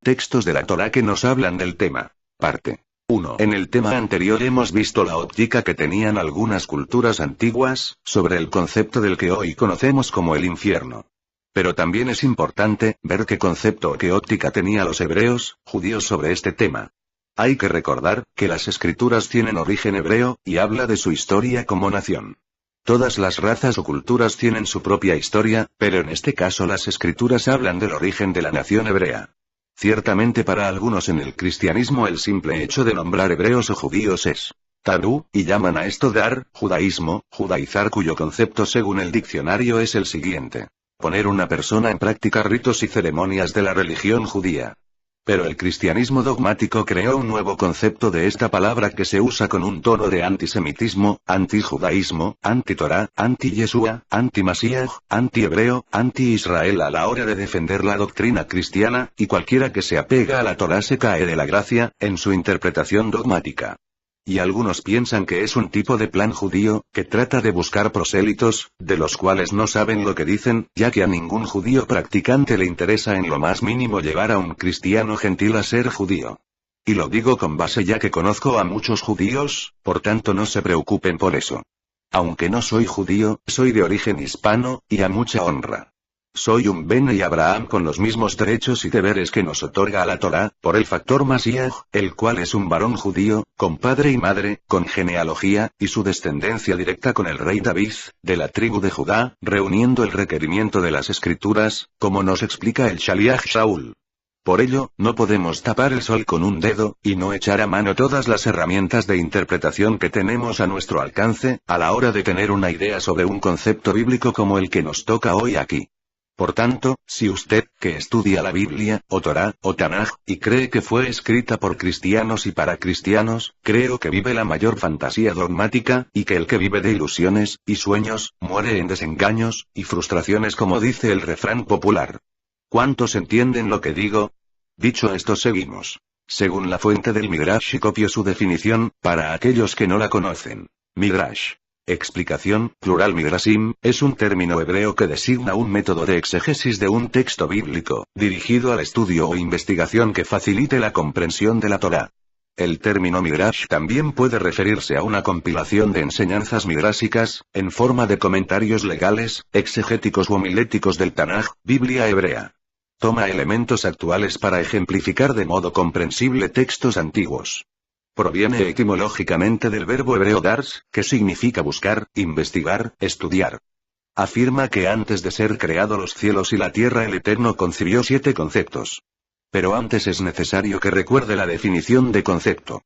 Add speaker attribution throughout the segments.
Speaker 1: Textos de la Torá que nos hablan del tema. Parte 1. En el tema anterior hemos visto la óptica que tenían algunas culturas antiguas, sobre el concepto del que hoy conocemos como el infierno. Pero también es importante ver qué concepto o qué óptica tenían los hebreos, judíos sobre este tema. Hay que recordar que las escrituras tienen origen hebreo, y habla de su historia como nación. Todas las razas o culturas tienen su propia historia, pero en este caso las escrituras hablan del origen de la nación hebrea. Ciertamente para algunos en el cristianismo el simple hecho de nombrar hebreos o judíos es tabú, y llaman a esto dar, judaísmo, judaizar, cuyo concepto según el diccionario es el siguiente: poner una persona en práctica ritos y ceremonias de la religión judía. Pero el cristianismo dogmático creó un nuevo concepto de esta palabra que se usa con un tono de antisemitismo, antijudaísmo, anti-Torá, anti-Yeshua, anti-Masíaj, anti-hebreo, anti-Israel a la hora de defender la doctrina cristiana, y cualquiera que se apega a la Torá se cae de la gracia, en su interpretación dogmática. Y algunos piensan que es un tipo de plan judío, que trata de buscar prosélitos, de los cuales no saben lo que dicen, ya que a ningún judío practicante le interesa en lo más mínimo llevar a un cristiano gentil a ser judío. Y lo digo con base ya que conozco a muchos judíos, por tanto no se preocupen por eso. Aunque no soy judío, soy de origen hispano, y a mucha honra. Soy un Bene Abraham con los mismos derechos y deberes que nos otorga la Torá, por el factor Masíaj, el cual es un varón judío, con padre y madre, con genealogía, y su descendencia directa con el rey David, de la tribu de Judá, reuniendo el requerimiento de las escrituras, como nos explica el Shaliach Shaul. Por ello, no podemos tapar el sol con un dedo, y no echar a mano todas las herramientas de interpretación que tenemos a nuestro alcance, a la hora de tener una idea sobre un concepto bíblico como el que nos toca hoy aquí. Por tanto, si usted, que estudia la Biblia, o Torá, o Tanaj, y cree que fue escrita por cristianos y para cristianos, creo que vive la mayor fantasía dogmática, y que el que vive de ilusiones, y sueños, muere en desengaños, y frustraciones como dice el refrán popular. ¿Cuántos entienden lo que digo? Dicho esto seguimos. Según la fuente del Midrash y copio su definición, para aquellos que no la conocen. Midrash. Explicación, plural midrashim, es un término hebreo que designa un método de exégesis de un texto bíblico, dirigido al estudio o investigación que facilite la comprensión de la Torá. El término midrash también puede referirse a una compilación de enseñanzas midrásicas, en forma de comentarios legales, exegéticos u homiléticos del Tanaj, Biblia hebrea. Toma elementos actuales para ejemplificar de modo comprensible textos antiguos. Proviene etimológicamente del verbo hebreo dars, que significa buscar, investigar, estudiar. Afirma que antes de ser creado los cielos y la tierra el Eterno concibió 7 conceptos. Pero antes es necesario que recuerde la definición de concepto.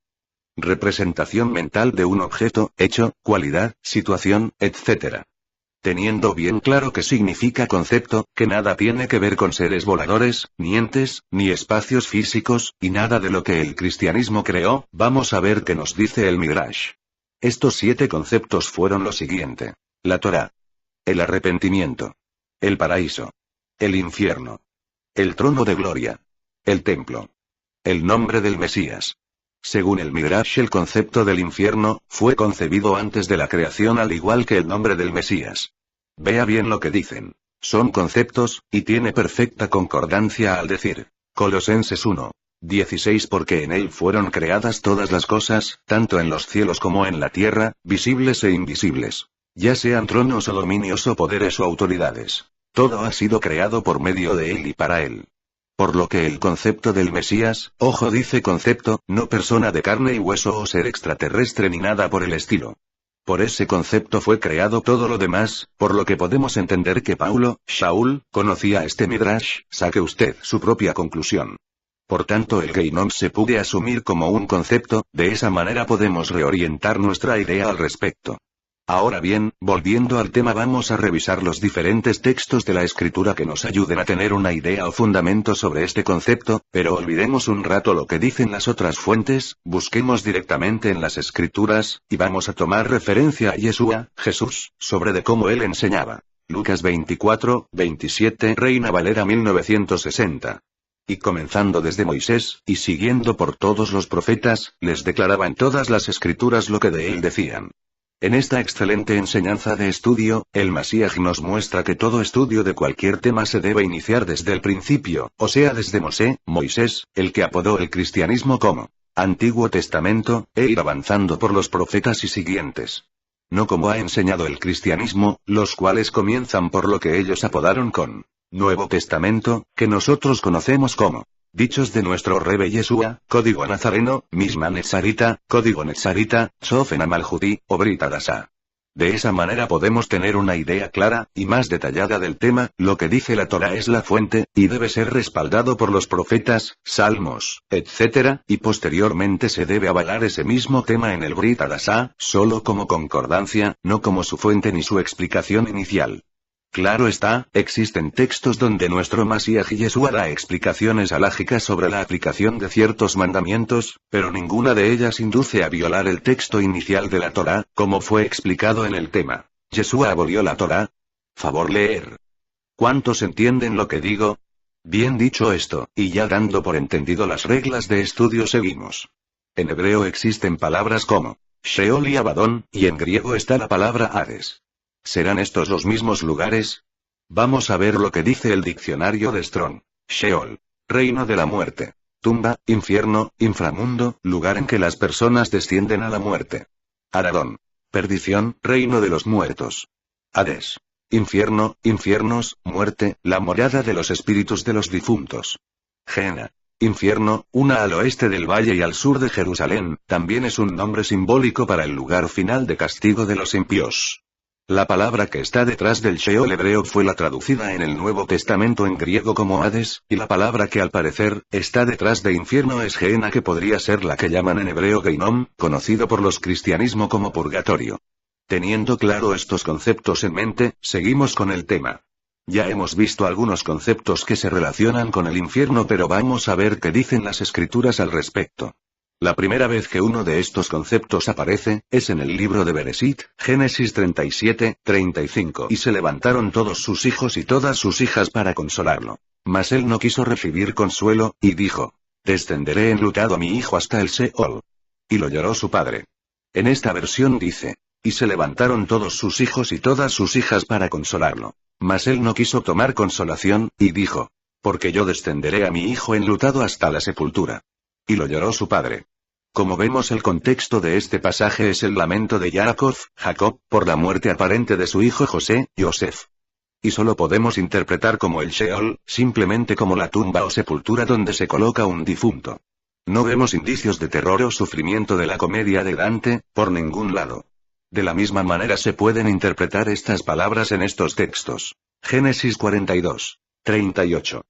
Speaker 1: Representación mental de un objeto, hecho, cualidad, situación, etc. Teniendo bien claro qué significa concepto, que nada tiene que ver con seres voladores, ni entes, ni espacios físicos, y nada de lo que el cristianismo creó, vamos a ver qué nos dice el Midrash. Estos 7 conceptos fueron lo siguiente: la Torá, el arrepentimiento, el paraíso, el infierno, el trono de gloria, el templo, el nombre del Mesías. Según el Midrash, el concepto del infierno fue concebido antes de la creación al igual que el nombre del Mesías. Vea bien lo que dicen. Son conceptos, y tiene perfecta concordancia al decir. Colosenses 1:16 porque en él fueron creadas todas las cosas, tanto en los cielos como en la tierra, visibles e invisibles. Ya sean tronos o dominios o poderes o autoridades. Todo ha sido creado por medio de él y para él. Por lo que el concepto del Mesías, ojo dice concepto, no persona de carne y hueso o ser extraterrestre ni nada por el estilo. Por ese concepto fue creado todo lo demás, por lo que podemos entender que Paulo, Shaul, conocía este Midrash, saque usted su propia conclusión. Por tanto el Geinom se puede asumir como un concepto, de esa manera podemos reorientar nuestra idea al respecto. Ahora bien, volviendo al tema, vamos a revisar los diferentes textos de la escritura que nos ayuden a tener una idea o fundamento sobre este concepto, pero olvidemos un rato lo que dicen las otras fuentes, busquemos directamente en las escrituras, y vamos a tomar referencia a Yeshua, Jesús, sobre de cómo él enseñaba. Lucas 24:27, Reina Valera 1960. Y comenzando desde Moisés, y siguiendo por todos los profetas, les declaraba en todas las escrituras lo que de él decían. En esta excelente enseñanza de estudio, el Masíaj nos muestra que todo estudio de cualquier tema se debe iniciar desde el principio, o sea desde Moisés, el que apodó el cristianismo como Antiguo Testamento, e ir avanzando por los profetas y siguientes. No como ha enseñado el cristianismo, los cuales comienzan por lo que ellos apodaron con Nuevo Testamento, que nosotros conocemos como Dichos de nuestro Rebe Yeshua, Código Nazareno, Misma Netzarita, Código Netzarita, Sofen Amalhudí, o Brit Hadashah. De esa manera podemos tener una idea clara, y más detallada del tema. Lo que dice la Torá es la fuente, y debe ser respaldado por los profetas, salmos, etc., y posteriormente se debe avalar ese mismo tema en el Brit Hadashah, solo como concordancia, no como su fuente ni su explicación inicial. Claro está, existen textos donde nuestro Masíaj Yeshua da explicaciones halágicas sobre la aplicación de ciertos mandamientos, pero ninguna de ellas induce a violar el texto inicial de la Torá, como fue explicado en el tema. ¿Yeshua abolió la Torá? Favor leer. ¿Cuántos entienden lo que digo? Bien dicho esto, y ya dando por entendido las reglas de estudio seguimos. En hebreo existen palabras como Sheol y Abadón, y en griego está la palabra Hades. ¿Serán estos los mismos lugares? Vamos a ver lo que dice el diccionario de Strong. Sheol. Reino de la muerte. Tumba, infierno, inframundo, lugar en que las personas descienden a la muerte. Aradón. Perdición, reino de los muertos. Hades. Infierno, infiernos, muerte, la morada de los espíritus de los difuntos. Gehenna. Infierno, una al oeste del valle y al sur de Jerusalén, también es un nombre simbólico para el lugar final de castigo de los impíos. La palabra que está detrás del Sheol hebreo fue la traducida en el Nuevo Testamento en griego como Hades, y la palabra que al parecer está detrás de infierno es Gehenna, que podría ser la que llaman en hebreo Geinom, conocido por los cristianismo como purgatorio. Teniendo claro estos conceptos en mente, seguimos con el tema. Ya hemos visto algunos conceptos que se relacionan con el infierno, pero vamos a ver qué dicen las escrituras al respecto. La primera vez que uno de estos conceptos aparece, es en el libro de Bereshit, Génesis 37:35. Y se levantaron todos sus hijos y todas sus hijas para consolarlo. Mas él no quiso recibir consuelo, y dijo: descenderé enlutado a mi hijo hasta el Seol. Y lo lloró su padre. En esta versión dice: y se levantaron todos sus hijos y todas sus hijas para consolarlo. Mas él no quiso tomar consolación, y dijo: porque yo descenderé a mi hijo enlutado hasta la sepultura. Y lo lloró su padre. Como vemos, el contexto de este pasaje es el lamento de Jacob, por la muerte aparente de su hijo Yosef. Y solo podemos interpretar como el Sheol, simplemente como la tumba o sepultura donde se coloca un difunto. No vemos indicios de terror o sufrimiento de la comedia de Dante, por ningún lado. De la misma manera se pueden interpretar estas palabras en estos textos. Génesis 42:38.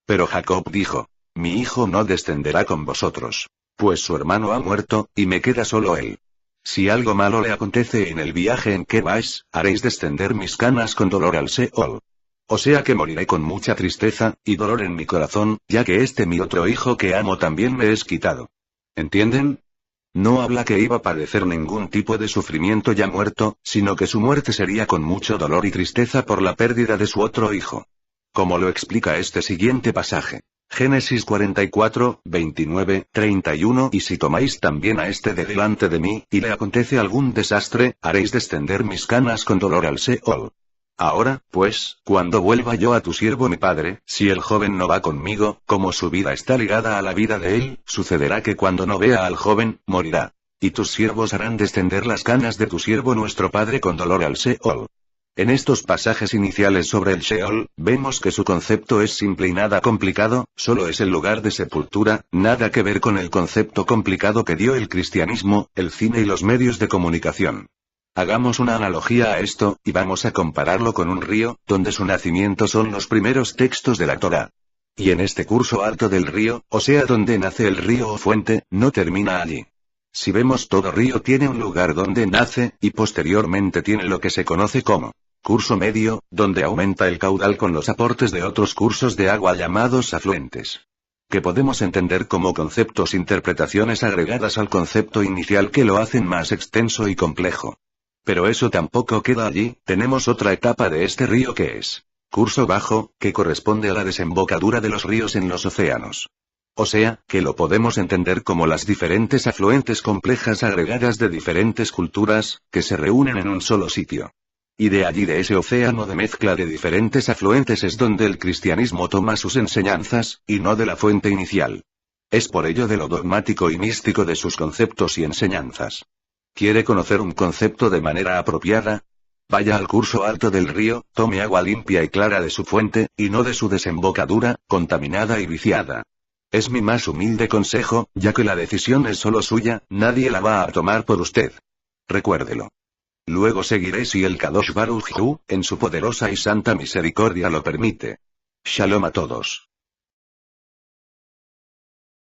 Speaker 1: Pero Jacob dijo: mi hijo no descenderá con vosotros, pues su hermano ha muerto, y me queda solo él. Si algo malo le acontece en el viaje en que vais, haréis descender mis canas con dolor al Seol. O sea que moriré con mucha tristeza, y dolor en mi corazón, ya que mi otro hijo que amo también me es quitado. ¿Entienden? No habla que iba a padecer ningún tipo de sufrimiento ya muerto, sino que su muerte sería con mucho dolor y tristeza por la pérdida de su otro hijo. Como lo explica este siguiente pasaje. Génesis 44:29-31. Y si tomáis también a de delante de mí, y le acontece algún desastre, haréis descender mis canas con dolor al Seol. Ahora, pues, cuando vuelva yo a tu siervo mi padre, si el joven no va conmigo, como su vida está ligada a la vida de él, sucederá que cuando no vea al joven, morirá. Y tus siervos harán descender las canas de tu siervo nuestro padre con dolor al Seol. En estos pasajes iniciales sobre el Sheol, vemos que su concepto es simple y nada complicado, solo es el lugar de sepultura, nada que ver con el concepto complicado que dio el cristianismo, el cine y los medios de comunicación. Hagamos una analogía a esto, y vamos a compararlo con un río, donde su nacimiento son los primeros textos de la Torá. Y en este curso alto del río, o sea donde nace el río o fuente, no termina allí. Si vemos, todo río tiene un lugar donde nace, y posteriormente tiene lo que se conoce como curso medio, donde aumenta el caudal con los aportes de otros cursos de agua llamados afluentes. Que podemos entender como conceptos interpretaciones agregadas al concepto inicial que lo hacen más extenso y complejo. Pero eso tampoco queda allí, tenemos otra etapa de este río que es curso bajo, que corresponde a la desembocadura de los ríos en los océanos. O sea, que lo podemos entender como las diferentes afluentes complejas agregadas de diferentes culturas, que se reúnen en un solo sitio. Y de allí de ese océano de mezcla de diferentes afluentes es donde el cristianismo toma sus enseñanzas, y no de la fuente inicial. Es por ello de lo dogmático y místico de sus conceptos y enseñanzas. ¿Quiere conocer un concepto de manera apropiada? Vaya al curso alto del río, tome agua limpia y clara de su fuente, y no de su desembocadura, contaminada y viciada. Es mi más humilde consejo, ya que la decisión es solo suya, nadie la va a tomar por usted. Recuérdelo. Luego seguiré si el Kadosh Baruj Hu, en su poderosa y santa misericordia lo permite. Shalom a todos.